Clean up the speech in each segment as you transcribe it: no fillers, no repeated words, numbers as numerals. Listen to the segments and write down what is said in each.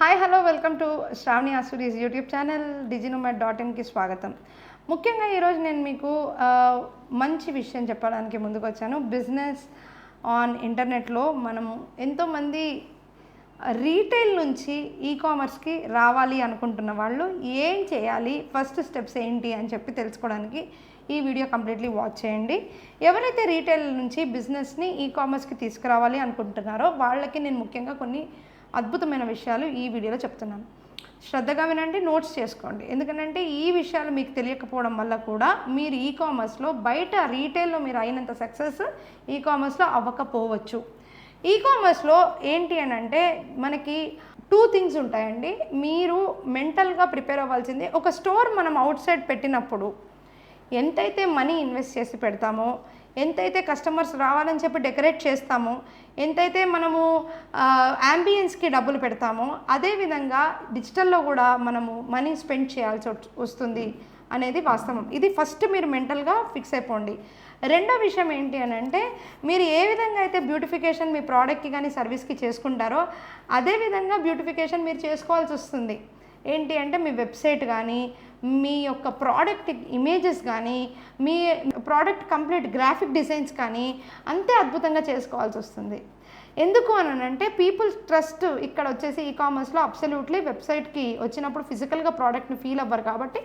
Hi hello welcome to Sravani Asuri's YouTube channel diginomat.inకి స్వాగతం. ముఖ్యంగా ఈరోజు నేను మీకు మంచి విషయం చెప్పడానికి ముందుకు వచ్చాను. బిజినెస్ ఆన్ ఇంటర్నెట్లో మనము ఎంతోమంది రీటైల్ నుంచి ఈకామర్స్కి రావాలి అనుకుంటున్న వాళ్ళు ఏం చేయాలి, ఫస్ట్ స్టెప్స్ ఏంటి అని చెప్పి తెలుసుకోవడానికి ఈ వీడియో కంప్లీట్లీ వాచ్ చేయండి. ఎవరైతే రీటైల్ నుంచి బిజినెస్ని ఈకామర్స్కి తీసుకురావాలి అనుకుంటున్నారో వాళ్ళకి నేను ముఖ్యంగా కొన్ని అద్భుతమైన విషయాలు ఈ వీడియోలో చెప్తున్నాను. శ్రద్ధగా వినండి, నోట్స్ చేసుకోండి. ఎందుకంటే ఈ విషయాలు మీకు తెలియకపోవడం వల్ల కూడా మీరు ఈకామర్స్లో బయట రీటైల్లో మీరు అయినంత సక్సెస్ ఈకామర్స్లో అవ్వకపోవచ్చు. ఈకామర్స్లో ఏంటి అని అంటే మనకి 2 థింగ్స్ ఉంటాయండి. మీరు మెంటల్గా ప్రిపేర్ అవ్వాల్సింది, ఒక స్టోర్ మనం అవుట్ సైడ్ పెట్టినప్పుడు ఎంతైతే మనీ ఇన్వెస్ట్ చేసి పెడతామో, ఎంతైతే కస్టమర్స్ రావాలని చెప్పి డెకరేట్ చేస్తామో, ఎంతైతే మనము యాంబియన్స్కి డబ్బులు పెడతామో, అదేవిధంగా డిజిటల్లో కూడా మనము మనీ స్పెండ్ చేయాల్సి వస్తుంది అనేది వాస్తవం. ఇది ఫస్ట్ మీరు మెంటల్గా ఫిక్స్ అయిపోండి. రెండో విషయం ఏంటి అని అంటే, మీరు ఏ విధంగా అయితే బ్యూటిఫికేషన్ మీ ప్రోడక్ట్కి కానీ సర్వీస్కి చేసుకుంటారో అదేవిధంగా బ్యూటిఫికేషన్ మీరు చేసుకోవాల్సి వస్తుంది. ఏంటి అంటే మీ వెబ్సైట్ కానీ, మీ యొక్క ప్రోడక్ట్ ఇమేజెస్ కానీ, మీ ప్రోడక్ట్ కంప్లీట్ గ్రాఫిక్ డిజైన్స్ కానీ అంతే అద్భుతంగా చేసుకోవాల్సి వస్తుంది. ఎందుకు అని అంటే పీపుల్ ట్రస్ట్ ఇక్కడ వచ్చేసి ఈకామర్స్లో అబ్సల్యూట్లీ వెబ్సైట్కి వచ్చినప్పుడు ఫిజికల్గా ప్రోడక్ట్ని ఫీల్ అవ్వరు. కాబట్టి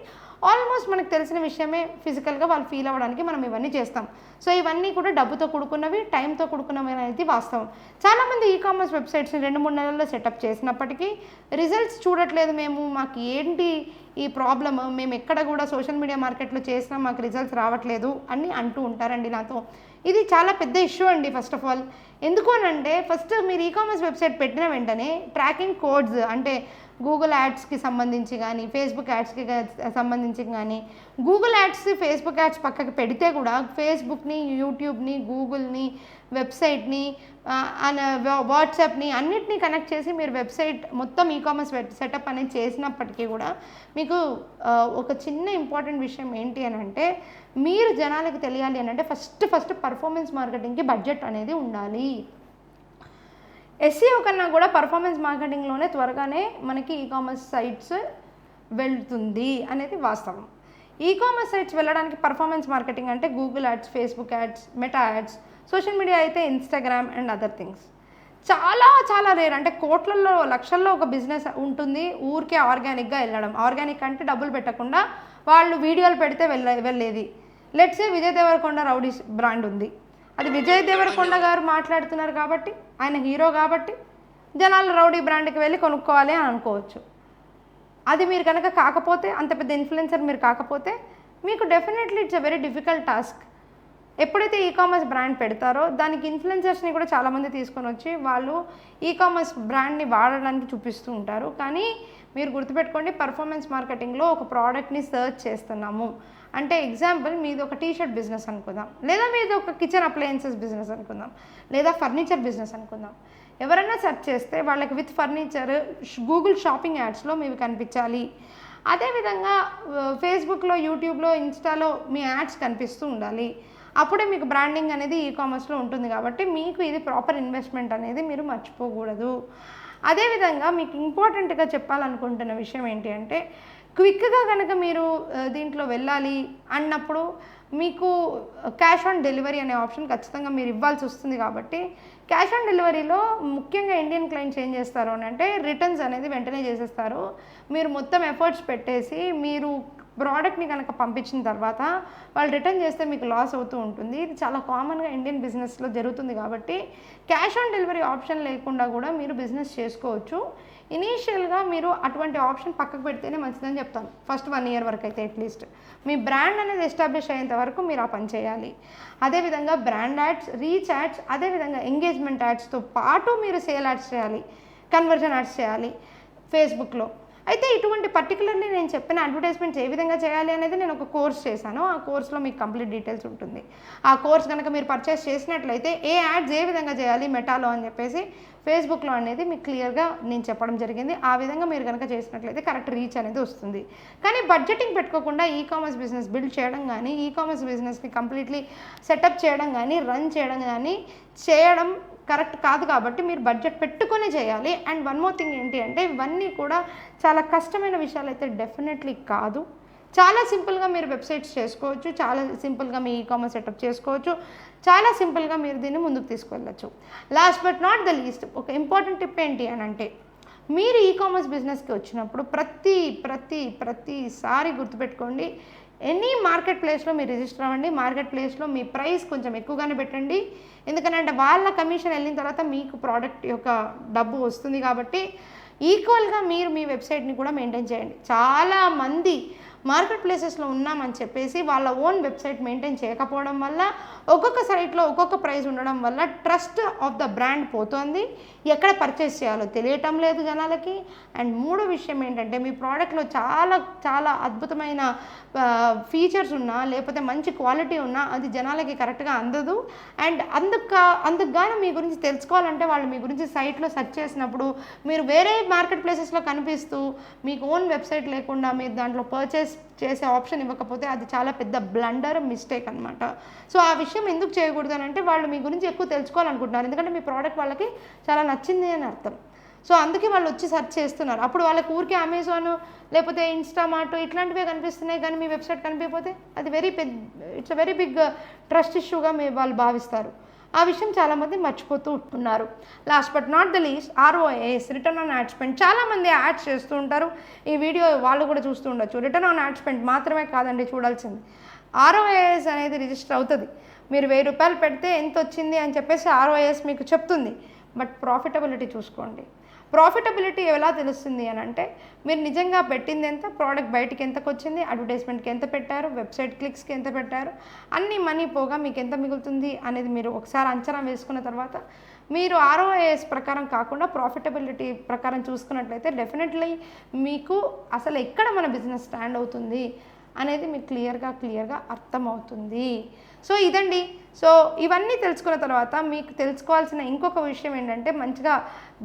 ఆల్మోస్ట్ మనకు తెలిసిన విషయమే, ఫిజికల్గా వాళ్ళు ఫీల్ అవ్వడానికి మనం ఇవన్నీ చేస్తాం. సో ఇవన్నీ కూడా డబ్బుతో కూడుకున్నవి, టైంతో కూడుకున్నవి అనేది వాస్తవం. చాలామంది ఈకామర్స్ వెబ్సైట్స్ని 2-3 నెలల్లో సెటప్ చేసినప్పటికీ రిజల్ట్స్ చూడట్లేదు, మాకు ఏంటి ఈ ప్రాబ్లమ్, మేము ఎక్కడ కూడా సోషల్ మీడియా మార్కెట్లో చేసినా మాకు రిజల్ట్స్ రావట్లేదు అని అంటూ ఉంటారండి నాతో. ఇది చాలా పెద్ద ఇష్యూ అండి. ఫస్ట్ ఆఫ్ ఆల్ ఎందుకు అని అంటే, ఫస్ట్ మీరు ఈకామర్స్ వెబ్సైట్ పెట్టిన వెంటనే ట్రాకింగ్ కోడ్స్ అంటే గూగుల్ యాడ్స్కి సంబంధించి కానీ, ఫేస్బుక్ యాడ్స్కి సంబంధించి కానీ, గూగుల్ యాడ్స్ ఫేస్బుక్ యాడ్స్ పక్కకి పెడితే కూడా ఫేస్బుక్ని, యూట్యూబ్ని, గూగుల్ని, వెబ్సైట్ని, వాట్సాప్ని అన్నిటినీ కనెక్ట్ చేసి మీరు వెబ్సైట్ మొత్తం ఈకామర్స్ సెటప్ అనేది చేసినప్పటికీ కూడా మీకు ఒక చిన్న ఇంపార్టెంట్ విషయం ఏంటి అని అంటే, మీరు జనాలకు తెలియాలి అని అంటే ఫస్ట్ పర్ఫార్మెన్స్ మార్కెటింగ్కి బడ్జెట్ అనేది ఉండాలి. ఎస్ఈఓ కన్నా కూడా పర్ఫార్మెన్స్ మార్కెటింగ్లోనే త్వరగానే మనకి ఈకామర్స్ సైట్స్ వెళ్తుంది అనేది వాస్తవం. ఈకామర్స్ సైట్స్ వెళ్ళడానికి పర్ఫార్మెన్స్ మార్కెటింగ్ అంటే Google ads, Facebook ads, meta ads, social media అయితే ఇన్స్టాగ్రామ్ అండ్ అదర్ థింగ్స్. చాలా రేర్. అంటే కోట్లలో, లక్షల్లో ఒక బిజినెస్ ఉంటుంది ఊరికే ఆర్గానిక్గా వెళ్ళడం. ఆర్గానిక్ అంటే డబ్బులు పెట్టకుండా వాళ్ళు వీడియోలు పెడితే వెళ్ళేది. Let's say Vijay Devarakonda Rowdy brand ఉంది. అది విజయ్ దేవరకొండ గారు మాట్లాడుతున్నారు కాబట్టి, ఆయన హీరో కాబట్టి జనాలు రౌడీ బ్రాండ్కి వెళ్ళి కొనుక్కోవాలి అని అనుకోవచ్చు. అది మీరు కనుక కాకపోతే, అంత పెద్ద ఇన్ఫ్లుయెన్సర్ మీరు కాకపోతే, మీకు definitely it's a very difficult task. ఎప్పుడైతే ఈకామర్స్ బ్రాండ్ పెడతారో దానికి ఇన్ఫ్లుయెన్సర్స్ని కూడా చాలామంది తీసుకొని వచ్చి వాళ్ళు ఈకామర్స్ బ్రాండ్ని వాడడానికి చూపిస్తూ ఉంటారు. కానీ మీరు గుర్తుపెట్టుకోండి, పర్ఫార్మెన్స్ మార్కెటింగ్లో ఒక ప్రోడక్ట్ని సర్చ్ చేస్తున్నాము అంటే, ఎగ్జాంపుల్ మీది ఒక టీషర్ట్ బిజినెస్ అనుకుందాం, లేదా మీది ఒక కిచెన్ అప్లయన్సెస్ బిజినెస్ అనుకుందాం, లేదా ఫర్నిచర్ బిజినెస్ అనుకుందాం. ఎవరైనా సెర్చ్ చేస్తే వాళ్ళకి విత్ ఫర్నిచర్ గూగుల్ షాపింగ్ యాడ్స్లో మీవి కనిపించాలి. అదేవిధంగా ఫేస్బుక్లో, యూట్యూబ్లో, ఇన్స్టాలో మీ యాడ్స్ కనిపిస్తూ ఉండాలి. అప్పుడే మీకు బ్రాండింగ్ అనేది ఈకామర్స్లో ఉంటుంది. కాబట్టి మీకు ఇది ప్రాపర్ ఇన్వెస్ట్మెంట్ అనేది మీరు మర్చిపోకూడదు. అదేవిధంగా మీకు ఇంపార్టెంట్గా చెప్పాలనుకుంటున్న విషయం ఏంటి అంటే, క్విక్గా కనుక మీరు దీంట్లో వెళ్ళాలి అన్నప్పుడు మీకు క్యాష్ ఆన్ డెలివరీ అనే ఆప్షన్ ఖచ్చితంగా మీరు ఇవ్వాల్సి వస్తుంది. కాబట్టి క్యాష్ ఆన్ డెలివరీలో ముఖ్యంగా ఇండియన్ క్లయింట్స్ ఏం చేస్తారు అని అంటే, రిటర్న్స్ అనేది వెంటనే చేసేస్తారు. మీరు మొత్తం ఎఫర్ట్స్ పెట్టేసి మీరు ప్రోడక్ట్ని కనుక పంపించిన తర్వాత వాళ్ళు రిటర్న్ చేస్తే మీకు లాస్ అవుతూ ఉంటుంది. ఇది చాలా కామన్గా ఇండియన్ బిజినెస్లో జరుగుతుంది. కాబట్టి క్యాష్ ఆన్ డెలివరీ ఆప్షన్ లేకుండా కూడా మీరు బిజినెస్ చేసుకోవచ్చు. ఇనీషియల్గా మీరు అటువంటి ఆప్షన్ పక్కకు పెడితేనే మంచిదని చెప్తాను. ఫస్ట్ 1 year వరకు అయితే అట్లీస్ట్ మీ బ్రాండ్ అనేది ఎస్టాబ్లిష్ అయ్యేంత వరకు మీరు ఆ పని చేయాలి. అదేవిధంగా బ్రాండ్ యాడ్స్, రీచ్ యాడ్స్, అదేవిధంగా ఎంగేజ్మెంట్ యాడ్స్తో పాటు మీరు సేల్ యాడ్స్ చేయాలి, కన్వర్జన్ యాడ్స్ చేయాలి ఫేస్బుక్లో. అయితే ఇటువంటి పర్టికులర్లీ నేను చెప్పిన అడ్వర్టైజ్మెంట్స్ ఏ విధంగా చేయాలి అనేది నేను ఒక కోర్స్ చేశాను. ఆ కోర్స్లో మీకు కంప్లీట్ డీటెయిల్స్ ఉంటుంది. ఆ కోర్స్ కనుక మీరు పర్చేస్ చేసినట్లయితే ఏ యాడ్స్ ఏ విధంగా చేయాలి మెటాలో అని చెప్పేసి ఫేస్బుక్లో అనేది మీకు క్లియర్గా నేను చెప్పడం జరిగింది. ఆ విధంగా మీరు కనుక చేసినట్లయితే కరెక్ట్ రీచ్ అనేది వస్తుంది. కానీ బడ్జెటింగ్ పెట్టుకోకుండా ఈకామర్స్ బిజినెస్ బిల్డ్ చేయడం కానీ, ఈకామర్స్ బిజినెస్ని కంప్లీట్లీ సెటప్ చేయడం కానీ, రన్ చేయడం కానీ చేయడం కరెక్ట్ కాదు కాబట్టి మీరు బడ్జెట్ పెట్టుకునే చేయాలి. అండ్ వన్ మోర్ థింగ్ ఏంటి అంటే ఇవన్నీ కూడా చాలా కష్టమైన విషయాలు అయితే డెఫినెట్లీ కాదు. చాలా సింపుల్గా మీరు వెబ్సైట్స్ చేసుకోవచ్చు, చాలా సింపుల్గా మీ ఈకామర్స్ సెటప్ చేసుకోవచ్చు, చాలా సింపుల్గా మీరు దీన్ని ముందుకు తీసుకువెళ్ళచ్చు. Last but not the least ఒక ఇంపార్టెంట్ టిప్ ఏంటి అని అంటే మీరు ఈకామర్స్ బిజినెస్కి వచ్చినప్పుడు ప్రతిసారి గుర్తుపెట్టుకోండి, ఎనీ మార్కెట్ ప్లేస్లో మీరు రిజిస్టర్ అవ్వండి. మార్కెట్ ప్లేస్లో మీ ప్రైస్ కొంచెం ఎక్కువగానే పెట్టండి. ఎందుకంటే వాళ్ళ కమిషన్ వెళ్ళిన తర్వాత మీకు ప్రోడక్ట్ యొక్క డబ్బు వస్తుంది కాబట్టి ఈక్వల్గా మీరు మీ వెబ్సైట్ని కూడా మెయింటైన్ చేయండి. చాలామంది మార్కెట్ ప్లేసెస్లో ఉన్నామని చెప్పేసి వాళ్ళ ఓన్ వెబ్సైట్ మెయింటైన్ చేయకపోవడం వల్ల ఒక్కొక్క సైట్లో ఒక్కొక్క ప్రైస్ ఉండడం వల్ల ట్రస్ట్ ఆఫ్ ద బ్రాండ్ పోతుంది, ఎక్కడ పర్చేస్ చేయాలో తెలియటం లేదు జనాలకి. అండ్ మూడో విషయం ఏంటంటే మీ ప్రోడక్ట్లో చాలా చాలా అద్భుతమైన ఫీచర్స్ ఉన్నా లేకపోతే మంచి క్వాలిటీ ఉన్నా అది జనాలకి కరెక్ట్గా అందదు. అండ్ అందుకు గాను మీ గురించి తెలుసుకోవాలంటే వాళ్ళు మీ గురించి సైట్లో సెర్చ్ చేసినప్పుడు మీరు వేరే మార్కెట్ ప్లేసెస్లో కనిపిస్తూ మీకు ఓన్ వెబ్సైట్ లేకుండా మీరు దాంట్లో పర్చేస్ చేసే ఆప్షన్ ఇవ్వకపోతే అది చాలా పెద్ద బ్లండర్, మిస్టేక్ అనమాట. సో ఆ విషయం ఎందుకు చేయకూడదు అని అంటే వాళ్ళు మీ గురించి ఎక్కువ తెలుసుకోవాలనుకుంటున్నారు, ఎందుకంటే మీ ప్రోడక్ట్ వాళ్ళకి చాలా నచ్చింది అని అర్థం. సో అందుకే వాళ్ళు వచ్చి సెర్చ్ చేస్తున్నారు. అప్పుడు వాళ్ళకి ఊరికే అమెజాన్ లేకపోతే ఇన్స్టామార్ట్ ఇట్లాంటివే కనిపిస్తున్నాయి కానీ మీ వెబ్సైట్ కనిపించకపోతే అది ఇట్స్ వెరీ బిగ్ ట్రస్ట్ ఇష్యూగా వాళ్ళు భావిస్తారు. ఆ విషయం చాలామంది మర్చిపోతూ ఉన్నారు. Last but not the least ROAS, return on add spend. చాలామంది యాడ్స్ చేస్తూ ఉంటారు, ఈ వీడియో వాళ్ళు కూడా చూస్తూ ఉండొచ్చు. రిటర్న్ ఆన్ యాడ్ స్పెండ్ మాత్రమే కాదండి చూడాల్సింది, ROAS అనేది రిజిస్టర్ అవుతుంది. మీరు 1000 రూపాయలు పెడితే ఎంత వచ్చింది అని చెప్పేసి ROAS మీకు చెప్తుంది. బట్ ప్రాఫిటబిలిటీ చూసుకోండి. ప్రాఫిటబిలిటీ ఎలా తెలుస్తుంది అని అంటే మీరు నిజంగా పెట్టింది ఎంత, ప్రోడక్ట్ బయటికి ఎంతకు వచ్చింది, అడ్వర్టైజ్మెంట్కి ఎంత పెట్టారు, వెబ్సైట్ క్లిక్స్కి ఎంత పెట్టారు, అన్ని మనీ పోగా మీకు ఎంత మిగులుతుంది అనేది మీరు ఒకసారి అంచనా వేసుకున్న తర్వాత మీరు ROAS ప్రకారం కాకుండా ప్రాఫిటబిలిటీ ప్రకారం చూసుకున్నట్లయితే డెఫినెట్లీ మీకు అసలు ఎక్కడ మన బిజినెస్ స్టాండ్ అవుతుంది అనేది మీకు క్లియర్గా అర్థమవుతుంది. సో ఇదండి. సో ఇవన్నీ తెలుసుకున్న తర్వాత మీకు తెలుసుకోవాల్సిన ఇంకొక విషయం ఏంటంటే మంచిగా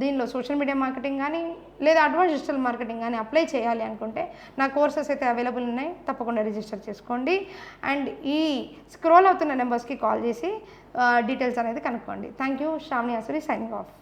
దీనిలో సోషల్ మీడియా మార్కెటింగ్ కానీ లేదా అడ్వాన్స్ డిజిటల్ మార్కెటింగ్ కానీ అప్లై చేయాలి అనుకుంటే నా కోర్సెస్ అయితే అవైలబుల్ ఉన్నాయి, తప్పకుండా రిజిస్టర్ చేసుకోండి. అండ్ ఈ స్క్రోల్ అవుతున్న నెంబర్స్కి కాల్ చేసి డీటెయిల్స్ అనేది కనుక్కోండి. Thank you. Sravani Asuri signing of.